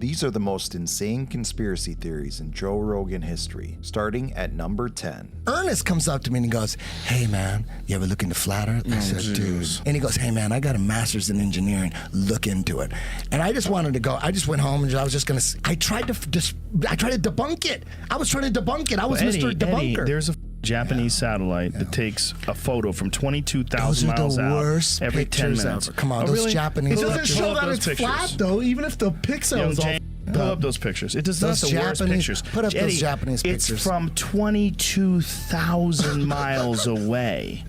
These are the most insane conspiracy theories in Joe Rogan history, starting at number 10. Ernest comes up to me and he goes, "Hey man, you ever look into flat earth?" I said, "Dude." And he goes, "Hey man, I got a master's in engineering. Look into it." And I just wanted to go. I just went home and I was just gonna. I tried to debunk it. I was trying to debunk it. I was Mr. Debunker. Eddie, there's a Japanese satellite that takes a photo from 22,000 miles out every 10 minutes. Ever. Come on, those really? Japanese. It doesn't show that it's flat though, even if the pixels are. Pull up those pictures. It does not the worst pictures. Put up those Japanese pictures. It's from 22,000 miles away.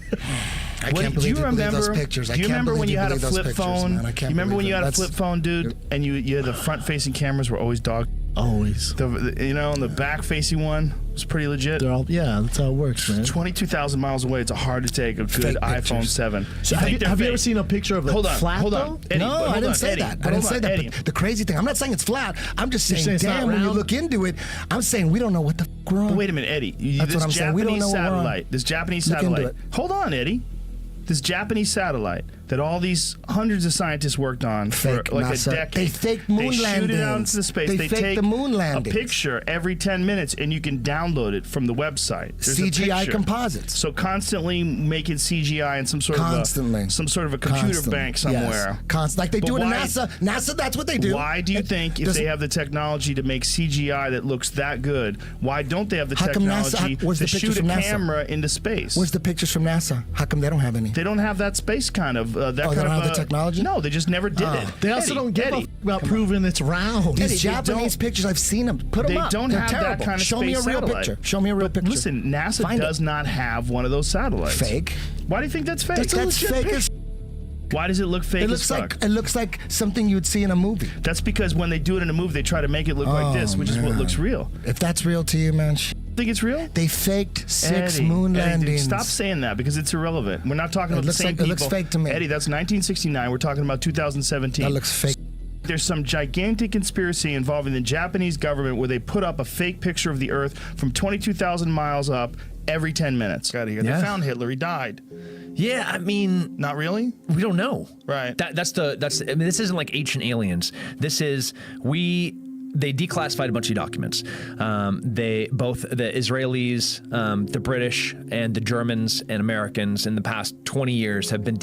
I can't believe you believe those pictures. Do you remember when you had a flip phone? You remember when you had a flip phone, dude, and you had the front-facing cameras were always dog. Always. You know, and the back-facing one was pretty legit. Yeah, that's how it works, man. 22,000 miles away. It's hard to take a good iPhone 7. So have you ever seen a picture of it flat, Hold on. Eddie, no, I didn't say that. I didn't say that. But the crazy thing, I'm not saying it's flat. I'm just saying, damn, when you look into it, I'm saying we don't know what the f*** we're on. But wait a minute, Eddie. That's what I'm saying. We don't know what we're on. This Japanese satellite. Hold on, Eddie. This Japanese satellite that all these hundreds of scientists worked on for like NASA. A decade. They fake moon landings. They shoot it out into the space. They take the moon landings. A picture every 10 minutes, and you can download it from the website. There's CGI composites. So constantly making CGI in some sort of a computer bank somewhere. Yes. Like they do it in NASA. NASA, that's what they do. Why do you think if they have the technology to make CGI that looks that good, why don't they have the technology to shoot a camera into space? Where's the pictures from NASA? How come they don't have any? They don't have that space kind of they don't have the technology? No, they just never did it. They also don't give a about proving it's round. These Japanese pictures, I've seen them. Put them up. They don't have that kind of Show me a real picture. Show me a real picture. Listen, NASA does not have one of those satellites. Fake. Why do you think that's fake? That's fake as. Why does it look fake as fuck? It looks like something you would see in a movie. That's because when they do it in a movie, they try to make it look like this, which is what looks real. If that's real to you, man. Think it's real? They faked 6 moon landings. Stop saying that because it's irrelevant. We're not talking about the same people. It looks fake to me. Eddie, that's 1969. We're talking about 2017. That looks fake. There's some gigantic conspiracy involving the Japanese government where they put up a fake picture of the Earth from 22,000 miles up every 10 minutes. Out of here. Yeah. They found Hitler. He died. Yeah, I mean, not really. We don't know. Right. That's. I mean, this isn't like Ancient Aliens. This is They declassified a bunch of documents. Both the Israelis, the British, and the Germans and Americans in the past 20 years have been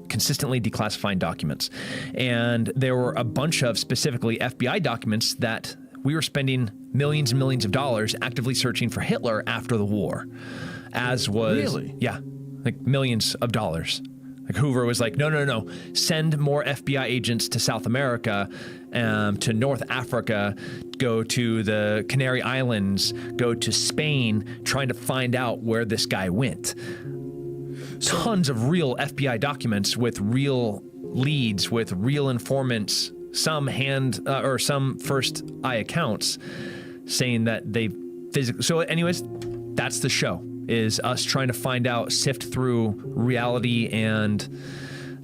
consistently declassifying documents. And there were a bunch of specifically FBI documents that we were spending millions and millions of dollars actively searching for Hitler after the war. Really? Yeah, like millions of dollars. Like Hoover was like, no, send more FBI agents to South America, to North Africa, go to the Canary Islands, go to Spain, trying to find out where this guy went. Tons of real FBI documents with real leads, with real informants, some some first eye accounts saying that they physically. So anyways, that's the show. Is us trying to find out, sift through reality and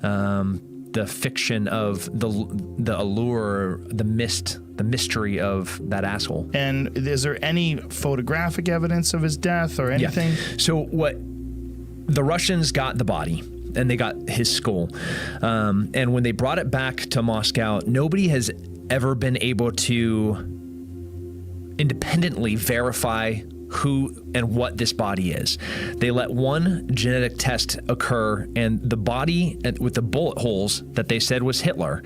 the fiction of the allure, the mystery of that asshole. And is there any photographic evidence of his death or anything? Yeah. So the Russians got the body and they got his skull. And when they brought it back to Moscow, nobody has ever been able to independently verify who and what this body is. They let one genetic test occur, and the body with the bullet holes that they said was Hitler,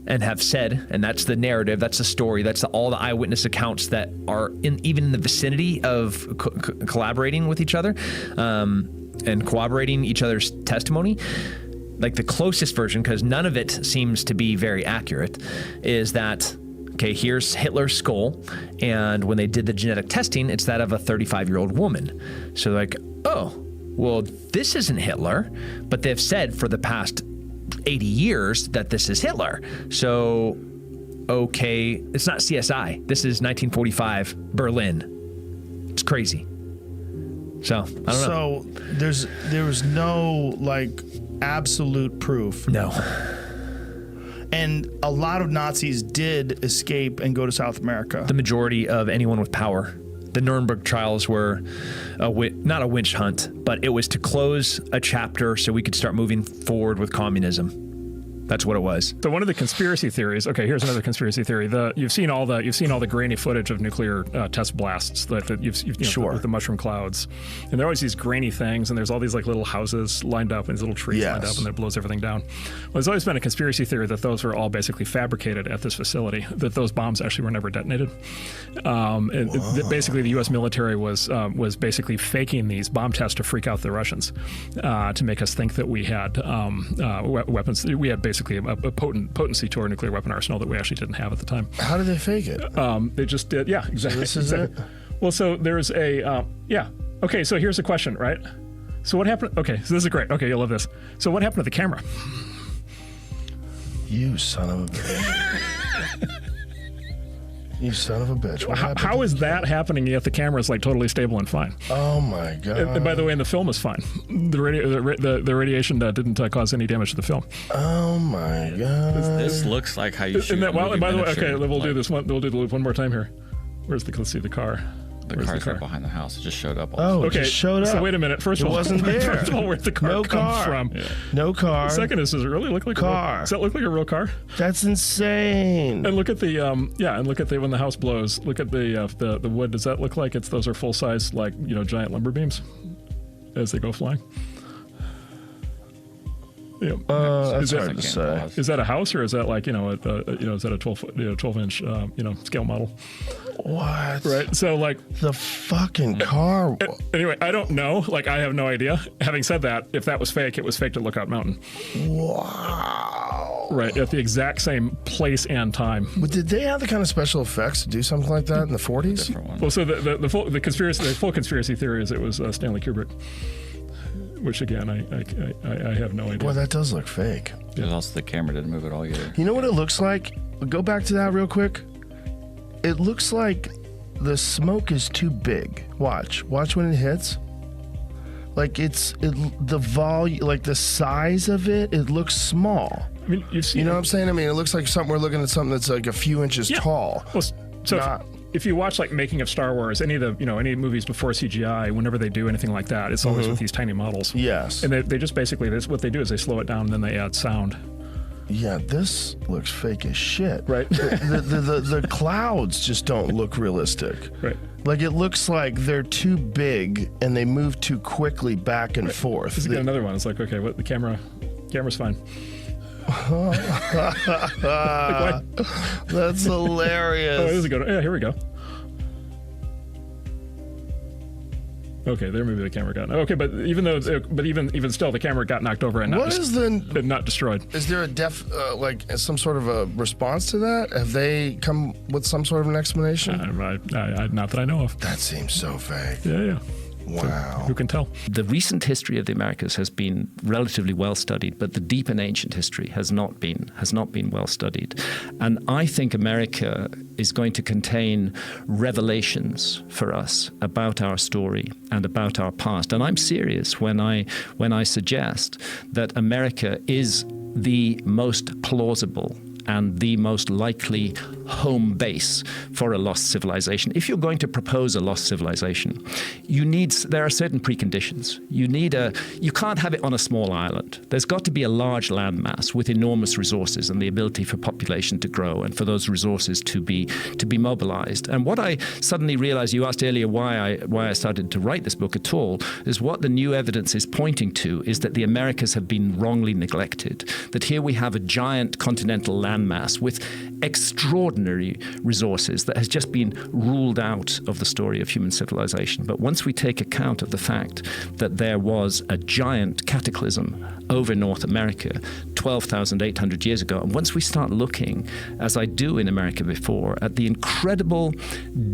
and have said, and that's the narrative, that's the story, that's all the eyewitness accounts that are even in the vicinity of collaborating with each other and corroborating each other's testimony. Like the closest version, because none of it seems to be very accurate, is that okay, here's Hitler's skull, and when they did the genetic testing, it's that of a 35-year-old woman. So they're like, oh, well, this isn't Hitler, but they've said for the past 80 years that this is Hitler. So, okay, it's not CSI. This is 1945 Berlin. It's crazy. So, I don't know. So there was no, like, absolute proof. No. And a lot of Nazis did escape and go to South America. The majority of anyone with power. The Nuremberg trials were not a witch hunt, but it was to close a chapter so we could start moving forward with communism. That's what it was. So one of the conspiracy theories. Okay, here's another conspiracy theory. You've seen all the grainy footage of nuclear test blasts that with the mushroom clouds, and there are always these grainy things, and there's all these like little houses lined up and these little trees lined up, and it blows everything down. Well, there's always been a conspiracy theory that those were all basically fabricated at this facility. That those bombs actually were never detonated. Basically, the U.S. military was basically faking these bomb tests to freak out the Russians, to make us think that we had weapons. We had basically a potency to our nuclear weapon arsenal that we actually didn't have at the time. How did they fake it? They just did. Yeah, exactly. So this is it? Well, so there's a Okay, so here's the question, right? So what happened? Okay, so this is great. Okay, you'll love this. So what happened to the camera? You son of a bitch. You son of a bitch. How is that happening yet the camera is like totally stable and fine? Oh my God. And by the way, and the film is fine. The radiation didn't cause any damage to the film. Oh my God. This looks like how you shoot. And by the way, okay, we'll do this one. We'll do the loop one more time here. Let's see the car. The car's right behind the house. It just showed up. It just showed up. So wait a minute. First of all, wasn't there. First of all, where'd the car come from? Yeah. No car. The second is, does it really look like car? Does that look like a real car? That's insane. And look at the and look at when the house blows. Look at the wood. Does that look like those are full size giant lumber beams as they go flying? Yeah. That's hard to say. Is that a house or is that is that a 12-inch scale model? What? Right. So the fucking car. Anyway, I don't know. I have no idea. Having said that, if that was fake, it was faked at Lookout Mountain. Wow. Right, at the exact same place and time. But did they have the kind of special effects to do something like that in the 40s? Well, so the full conspiracy theory is it was Stanley Kubrick. Which again, I have no idea. Boy, that does look fake. There's also the camera didn't move at all either. You know what it looks like? Go back to that real quick. It looks like the smoke is too big. Watch when it hits. The volume, the size of it. It looks small. I mean, you know what I'm saying? I mean, it looks like we're looking at something that's like a few inches tall. Well, so if you watch making of Star Wars, any of the any movies before CGI, whenever they do anything like that, it's always with these tiny models. Yes. And they just basically what they do is they slow it down and then they add sound. Yeah, this looks fake as shit. Right. The clouds just don't look realistic. Right. It looks like they're too big and they move too quickly back and forth. Let's get another one. It's okay, what the camera's fine. That's hilarious. Oh, this is good. Yeah, here we go. Okay, there maybe the camera got. Okay, but even still, the camera got knocked over and not destroyed. Is there a some sort of a response to that? Have they come with some sort of an explanation? Not that I know of. That seems so vague. Yeah. Wow. So who can tell? The recent history of the Americas has been relatively well studied, but the deep and ancient history has not been well studied. And I think America is going to contain revelations for us about our story and about our past. And I'm serious when I suggest that America is the most plausible and the most likely home base for a lost civilization. If you're going to propose a lost civilization, there are certain preconditions. You can't have it on a small island. There's got to be a large landmass with enormous resources and the ability for population to grow and for those resources to be mobilized. And what I suddenly realized, you asked earlier why I started to write this book at all, is what the new evidence is pointing to is that the Americas have been wrongly neglected. That here we have a giant continental landmass with extraordinary resources that has just been ruled out of the story of human civilization. But once we take account of the fact that there was a giant cataclysm over North America 12,800 years ago, and once we start looking, as I do in America before, at the incredible,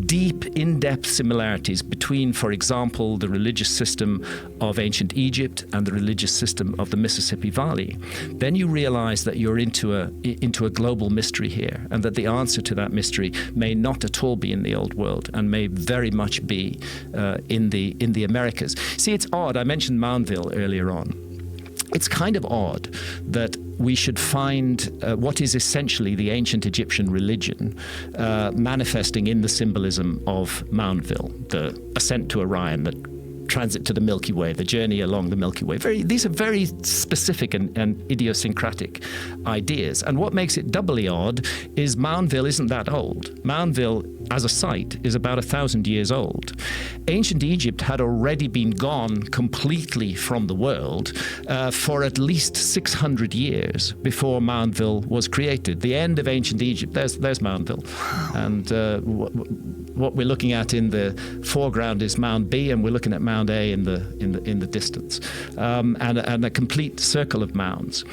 deep, in-depth similarities between, for example, the religious system of ancient Egypt and the religious system of the Mississippi Valley, then you realize that you're into a global mystery here, and that the answer to that mystery may not at all be in the old world and may very much be in the Americas. See, it's odd. I mentioned Moundville earlier on. It's kind of odd that we should find what is essentially the ancient Egyptian religion manifesting in the symbolism of Moundville, the ascent to Orion that transit to the Milky Way, the journey along the Milky Way. These are very specific and idiosyncratic ideas. And what makes it doubly odd is Moundville isn't that old. Moundville, as a site, is about 1,000 years old. Ancient Egypt had already been gone completely from the world for at least 600 years before Moundville was created. The end of ancient Egypt, there's Moundville. And what we're looking at in the foreground is Mound B, and we're looking at Mound A in the distance, and a complete circle of mounds.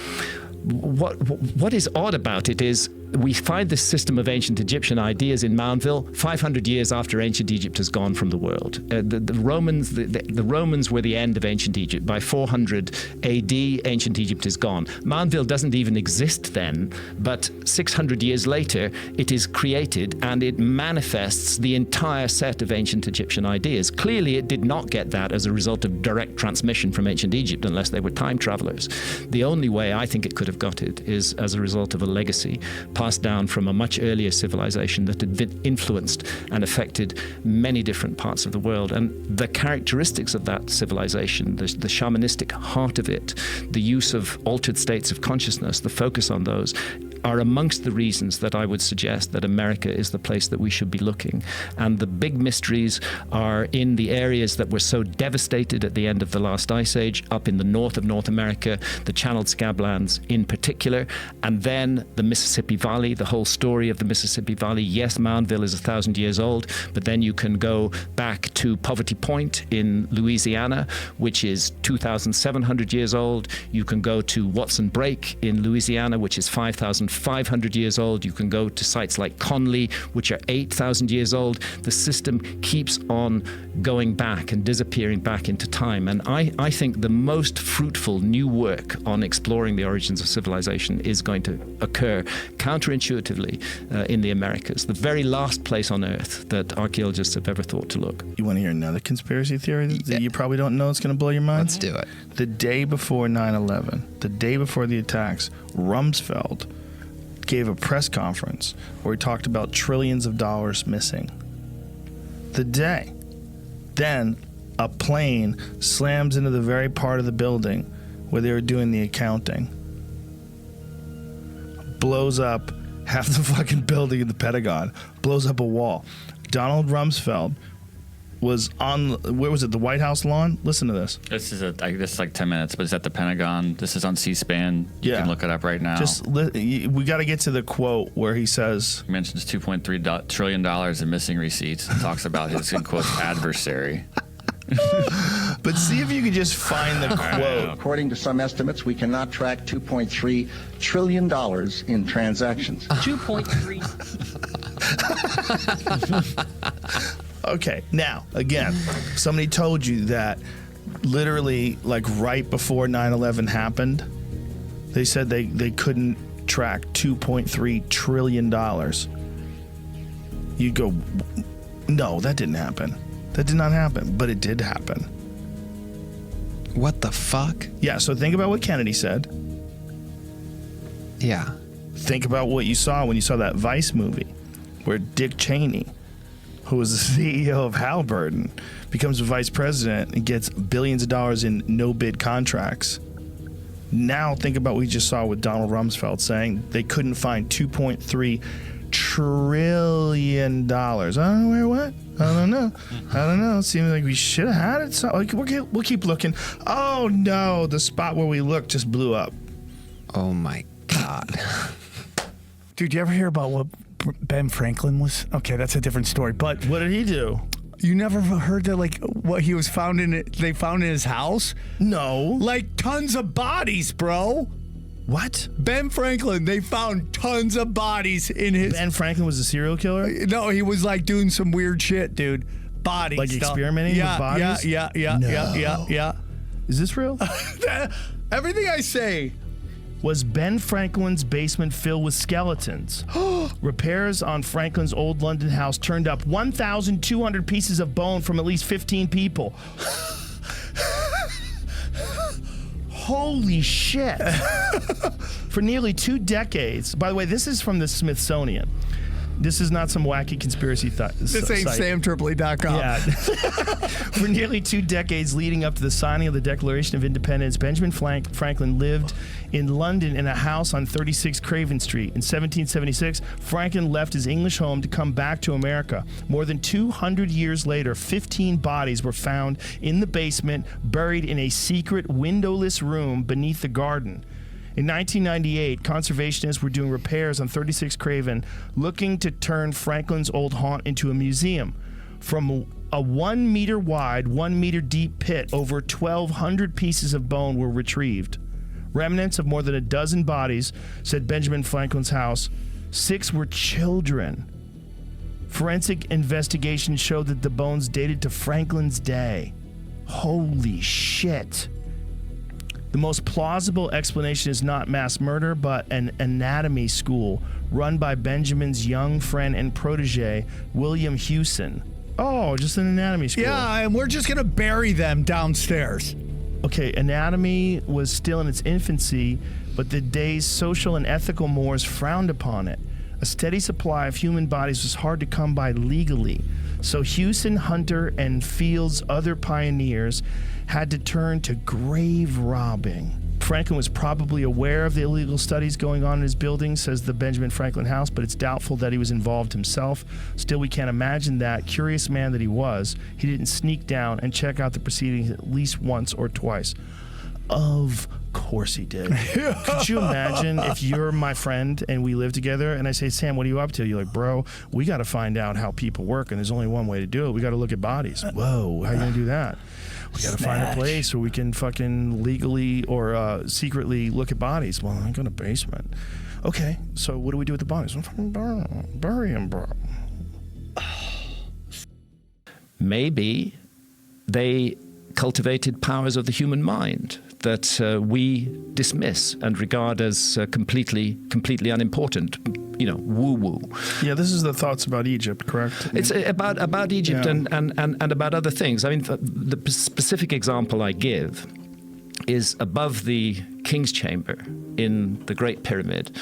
What is odd about it is we find this system of ancient Egyptian ideas in Moundville 500 years after ancient Egypt has gone from the world. The Romans were the end of ancient Egypt. By 400 AD, ancient Egypt is gone. Moundville doesn't even exist then, but 600 years later, it is created and it manifests the entire set of ancient Egyptian ideas. Clearly, it did not get that as a result of direct transmission from ancient Egypt unless they were time travelers. The only way I think it could have got it is as a result of a legacy passed down from a much earlier civilization that had been influenced and affected many different parts of the world. And the characteristics of that civilization, the shamanistic heart of it, the use of altered states of consciousness, the focus on those, are amongst the reasons that I would suggest that America is the place that we should be looking. And the big mysteries are in the areas that were so devastated at the end of the last ice age, up in the north of North America, the channeled scablands in particular, and then the Mississippi Valley, the whole story of the Mississippi Valley. Yes, Moundville is 1,000 years old, but then you can go back to Poverty Point in Louisiana, which is 2,700 years old. You can go to Watson Break in Louisiana, which is 5,500 years old. You can go to sites like Conley, which are 8,000 years old. The system keeps on going back and disappearing back into time. And I think the most fruitful new work on exploring the origins of civilization is going to occur counterintuitively in the Americas, the very last place on Earth that archaeologists have ever thought to look. You want to hear another conspiracy theory that you probably don't know? It's going to blow your mind? Let's do it. The day before 9/11, the day before the attacks, Rumsfeld gave a press conference where he talked about trillions of dollars missing. The day. Then a plane slams into the very part of the building where they were doing the accounting. Blows up half the fucking building in the Pentagon. Blows up a wall. Donald Rumsfeld was on, where was it, the White House lawn? Listen to this. This is like 10 minutes, but it's at the Pentagon. This is on C-SPAN. You can look it up right now. We got to get to the quote where he says, He mentions $2.3 trillion in missing receipts and talks about his, in quotes, adversary. but see if you could just find the quote. According to some estimates, we cannot track $2.3 trillion in transactions. 2.3. Okay, now, again, somebody told you that literally, like right before 9/11 happened, they said they couldn't track $2.3 trillion. You go, no, that didn't happen. That did not happen, but it did happen. What the fuck? Yeah, so think about what Kennedy said. Yeah. Think about what you saw when you saw that Vice movie where Dick Cheney, who was the CEO of Halliburton, becomes a vice president and gets billions of dollars in no-bid contracts. Now think about what we just saw with Donald Rumsfeld saying they couldn't find $2.3 trillion. I don't know where what. I don't know. It seems like we should have had it. So we'll keep looking. Oh no, the spot where we looked just blew up. Oh my God. Dude, you ever hear about what Ben Franklin was? Okay, that's a different story. But what did he do? You never heard that, like, what he was found in it? They found in his house? No. Like tons of bodies, bro. What? Ben Franklin, they found tons of bodies in his... Ben Franklin was a serial killer? No, he was like doing some weird shit, dude. Bodies. Like experimenting with bodies? Yeah. Is this real? Everything I say. Was Ben Franklin's basement filled with skeletons? Repairs on Franklin's old London house turned up 1,200 pieces of bone from at least 15 people. Holy shit. For nearly 2 decades. By the way, this is from the Smithsonian. This is not some wacky conspiracy This ain't SamTripoli.com. Yeah. For nearly 2 decades leading up to the signing of the Declaration of Independence, Benjamin Franklin lived in London in a house on 36 Craven Street. In 1776, Franklin left his English home to come back to America. More than 200 years later, 15 bodies were found in the basement, buried in a secret windowless room beneath the garden. In 1998, conservationists were doing repairs on 36 Craven, looking to turn Franklin's old haunt into a museum. From a 1 meter wide, 1 meter deep pit, over 1,200 pieces of bone were retrieved. Remnants of more than a dozen bodies, said Benjamin Franklin's house. 6 were children. Forensic investigations showed that the bones dated to Franklin's day. Holy shit. The most plausible explanation is not mass murder, but an anatomy school run by Benjamin's young friend and protege, William Hewson. Oh, just an anatomy school. Yeah, and we're just going to bury them downstairs. Okay, anatomy was still in its infancy, but the day's social and ethical mores frowned upon it. A steady supply of human bodies was hard to come by legally, so Hewson, Hunter, and Field's other pioneers had to turn to grave robbing. Franklin was probably aware of the illegal studies going on in his building, says the Benjamin Franklin House, but it's doubtful that he was involved himself. Still, we can't imagine that, curious man that he was, he didn't sneak down and check out the proceedings at least once or twice. Of course he did. Could you imagine if you're my friend and we live together and I say, Sam, what are you up to? You're like, bro, we got to find out how people work, and there's only one way to do it. We got to look at bodies. Whoa, how are you going to do that? We got to find a place where we can fucking legally or secretly look at bodies. Well, I got a basement. Okay, so what do we do with the bodies? Well, fucking bury them, bro. Maybe they cultivated powers of the human mind that we dismiss and regard as completely unimportant. You know, woo-woo. Yeah, this is the thoughts about Egypt, correct? It's about Egypt, yeah. and about other things. I mean, the specific example I give is above the King's Chamber in the Great Pyramid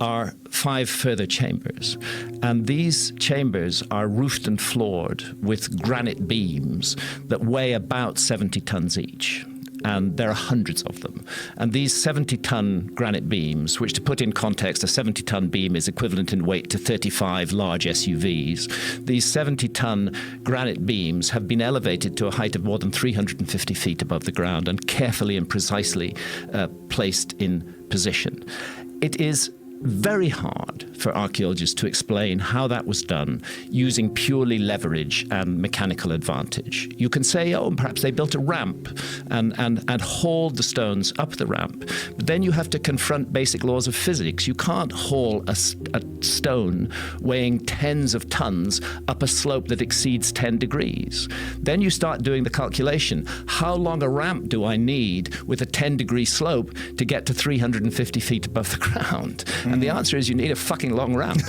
are 5 further chambers. And these chambers are roofed and floored with granite beams that weigh about 70 tons each. And there are hundreds of them. And these 70-ton granite beams, which to put in context, a 70-ton beam is equivalent in weight to 35 large SUVs. These 70-ton granite beams have been elevated to a height of more than 350 feet above the ground and carefully and precisely placed in position. It is very hard for archaeologists to explain how that was done using purely leverage and mechanical advantage. You can say, oh, perhaps they built a ramp and hauled the stones up the ramp. But then you have to confront basic laws of physics. You can't haul a stone weighing tens of tons up a slope that exceeds 10 degrees. Then you start doing the calculation. How long a ramp do I need with a 10-degree slope to get to 350 feet above the ground? And the answer is you need a fucking long ramp,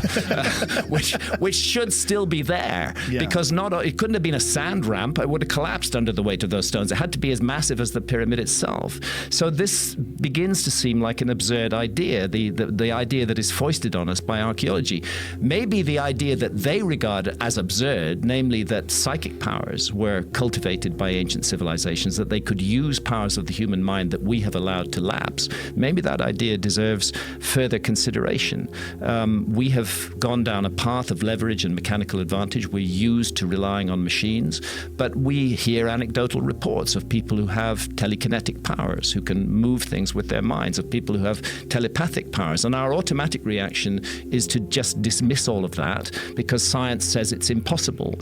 which should still be there, because it couldn't have been a sand ramp. It would have collapsed under the weight of those stones. It had to be as massive as the pyramid itself. So this begins to seem like an absurd idea, the idea that is foisted on us by archaeology. Maybe the idea that they regard as absurd, namely that psychic powers were cultivated by ancient civilizations, that they could use powers of the human mind that we have allowed to lapse. Maybe that idea deserves further consideration. We have gone down a path of leverage and mechanical advantage. We're used to relying on machines, but we hear anecdotal reports of people who have telekinetic powers, who can move things with their minds, of people who have telepathic powers. And our automatic reaction is to just dismiss all of that because science says it's impossible,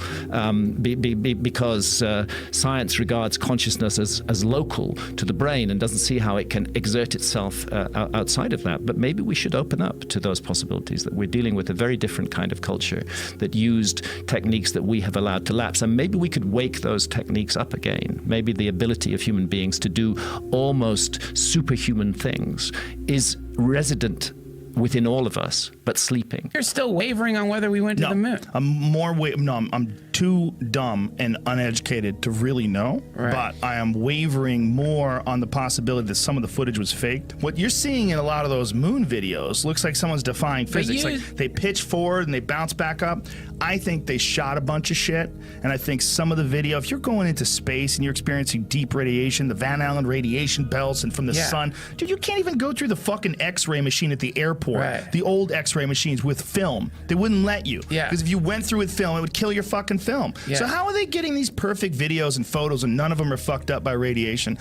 because science regards consciousness as local to the brain and doesn't see how it can exert itself outside of that. But maybe we should open up to those possibilities, that we're dealing with a very different kind of culture that used techniques that we have allowed to lapse. And maybe we could wake those techniques up again. Maybe the ability of human beings to do almost superhuman things is resident within all of us, but but sleeping. You're still wavering on whether we went to the moon. I'm too dumb and uneducated to really know, but I am wavering more on the possibility that some of the footage was faked. What you're seeing in a lot of those moon videos looks like someone's defying physics. Like they pitch forward and they bounce back up. I think they shot a bunch of shit, and I think some of the video, if you're going into space and you're experiencing deep radiation, the Van Allen radiation belts and from the sun, dude, you can't even go through the fucking X-ray machine at the airport, the old X-ray machines with film. They wouldn't let you, because if you went through with film, it would kill your fucking film. So how are they getting these perfect videos and photos and none of them are fucked up by radiation?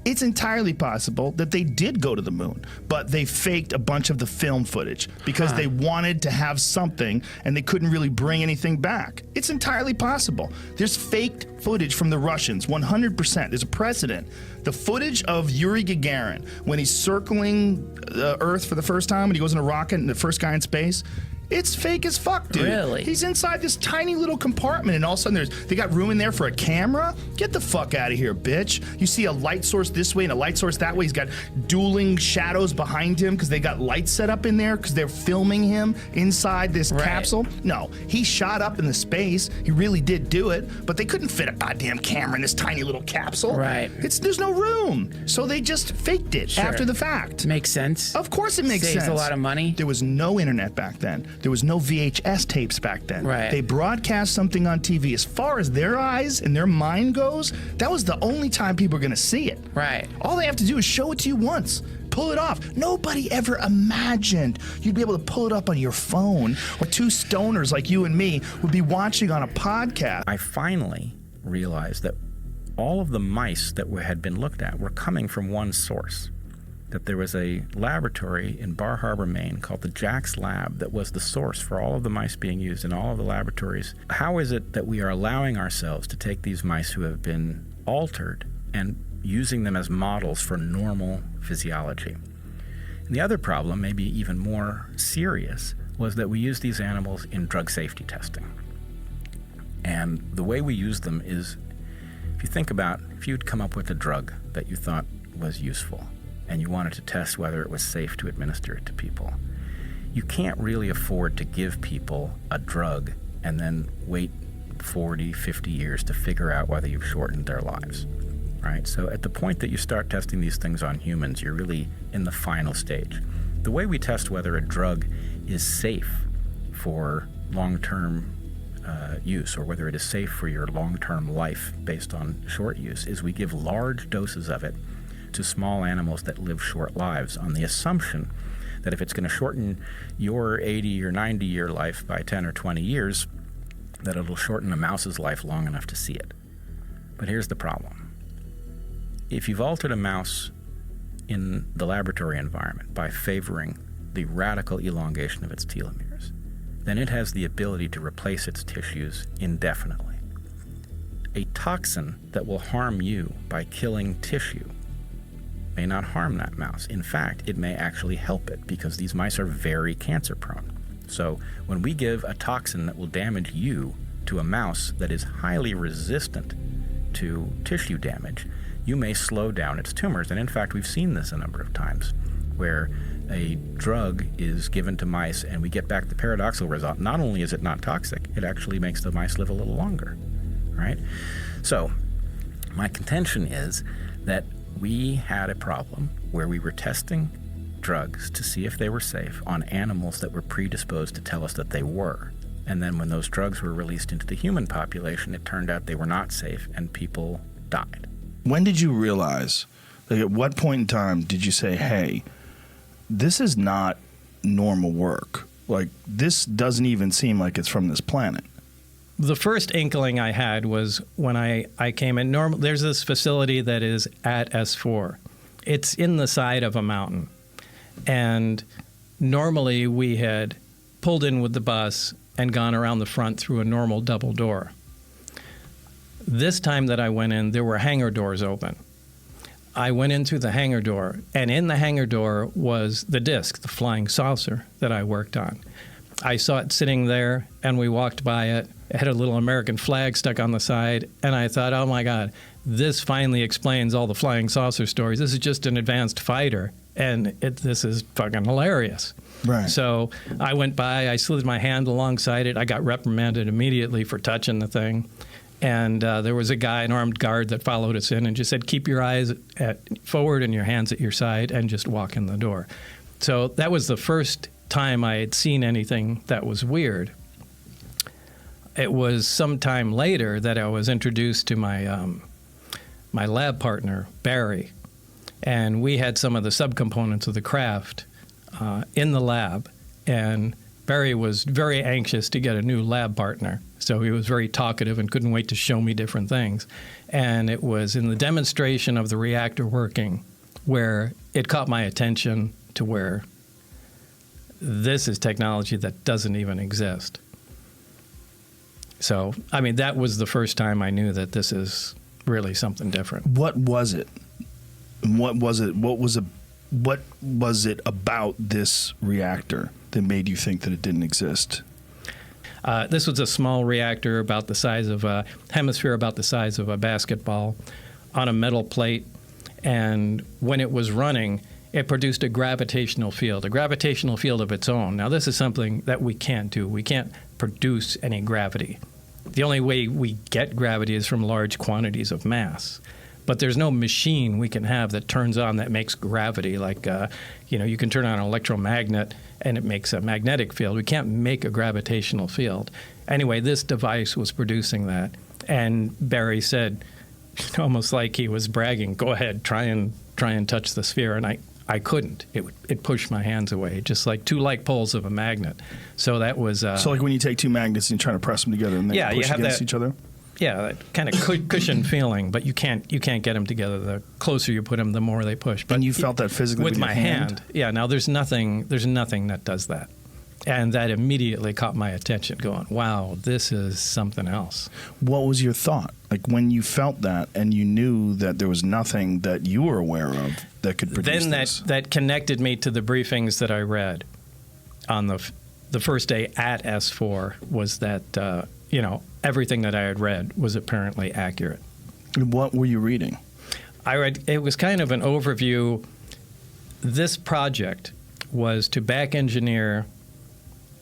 It's entirely possible that they did go to the moon, but they faked a bunch of the film footage because they wanted to have something and they couldn't really bring anything back. It's entirely possible. There's faked footage from the Russians, 100%. There's a precedent. The footage of Yuri Gagarin when he's circling Earth for the first time and he goes in a rocket and the first guy in space, it's fake as fuck, dude. Really? He's inside this tiny little compartment, and all of a sudden they got room in there for a camera? Get the fuck out of here, bitch. You see a light source this way and a light source that way. He's got dueling shadows behind him because they got lights set up in there because they're filming him inside this capsule. No, he shot up in the space. He really did do it, but they couldn't fit a goddamn camera in this tiny little capsule. There's no room. So they just faked it after the fact. Makes sense. Of course it makes sense. Saves a lot of money. There was no internet back then. There was no VHS tapes back then. They broadcast something on TV. As far as their eyes and their mind goes, that was the only time people are going to see it. All they have to do is show it to you once. Pull it off. Nobody ever imagined you'd be able to pull it up on your phone, or two stoners like you and me would be watching on a podcast. I finally realized that all of the mice that had been looked at were coming from one source. That there was a laboratory in Bar Harbor, Maine called the Jack's Lab that was the source for all of the mice being used in all of the laboratories. How is it that we are allowing ourselves to take these mice who have been altered and using them as models for normal physiology? And the other problem, maybe even more serious, was that we use these animals in drug safety testing. And the way we use them is, if you think about, if you'd come up with a drug that you thought was useful, and you wanted to test whether it was safe to administer it to people, you can't really afford to give people a drug and then wait 40, 50 years to figure out whether you've shortened their lives, right? So at the point that you start testing these things on humans, you're really in the final stage. The way we test whether a drug is safe for long-term use, or whether it is safe for your long-term life based on short use, is we give large doses of it to small animals that live short lives on the assumption that if it's going to shorten your 80 or 90 year life by 10 or 20 years, that it'll shorten a mouse's life long enough to see it. But here's the problem. If you've altered a mouse in the laboratory environment by favoring the radical elongation of its telomeres, then it has the ability to replace its tissues indefinitely. A toxin that will harm you by killing tissue may not harm that mouse. In fact, it may actually help it, because these mice are very cancer prone. So when we give a toxin that will damage you to a mouse that is highly resistant to tissue damage, you may slow down its tumors. And in fact, we've seen this a number of times where a drug is given to mice and we get back the paradoxical result. Not only is it not toxic, it actually makes the mice live a little longer, right? So my contention is that we had a problem where we were testing drugs to see if they were safe on animals that were predisposed to tell us that they were. And then when those drugs were released into the human population, it turned out they were not safe and people died. When did you realize, like at what point in time did you say, hey, this is not normal work? Like, this doesn't even seem like it's from this planet. The first inkling I had was when I came in. There's this facility that is at S4. It's in the side of a mountain. And normally we had pulled in with the bus and gone around the front through a normal double door. This time that I went in, there were hangar doors open. I went in through the hangar door, and in the hangar door was the disc, the flying saucer that I worked on. I saw it sitting there, and we walked by it. It had a little American flag stuck on the side, and I thought, oh my God, this finally explains all the flying saucer stories. This is just an advanced fighter, and this is fucking hilarious. Right. So I went by, I slid my hand alongside it. I got reprimanded immediately for touching the thing. And there was a guy, an armed guard, that followed us in and just said, keep your eyes forward and your hands at your side and just walk in the door. So that was the first time I had seen anything that was weird. It was some time later that I was introduced to my my lab partner, Barry. And we had some of the subcomponents of the craft in the lab. And Barry was very anxious to get a new lab partner. So he was very talkative and couldn't wait to show me different things. And it was in the demonstration of the reactor working where it caught my attention to where this is technology that doesn't even exist. So, I mean, that was the first time I knew that this is really something different. What was it? What was it? What was it about this reactor that made you think that it didn't exist? This was a small reactor about the size of a hemisphere, about the size of a basketball, on a metal plate. And when it was running, it produced a gravitational field of its own. Now, this is something that we can't do. We can't produce any gravity. The only way we get gravity is from large quantities of mass. But there's no machine we can have that turns on that makes gravity. Like, you can turn on an electromagnet and it makes a magnetic field. We can't make a gravitational field. Anyway, this device was producing that. And Barry said, almost like he was bragging, go ahead, try and touch the sphere. And I couldn't. It pushed my hands away, just like two like poles of a magnet. So that was... so like when you take two magnets and you try to press them together and they push against each other? Yeah, that kind of cushion feeling, but you can't get them together. The closer you put them, the more they push. But and you felt that physically with my hand? Yeah. Now there's nothing that does that, and that immediately caught my attention. Going, wow, this is something else. What was your thought? Like when you felt that, and you knew that there was nothing that you were aware of that could produce this? Then that connected me to the briefings that I read on the first day at S4. Was that everything that I had read was apparently accurate. What were you reading? It was kind of an overview. This project was to back engineer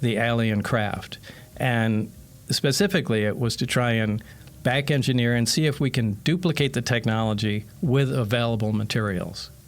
the alien craft. And specifically, it was to try and back engineer and see if we can duplicate the technology with available materials.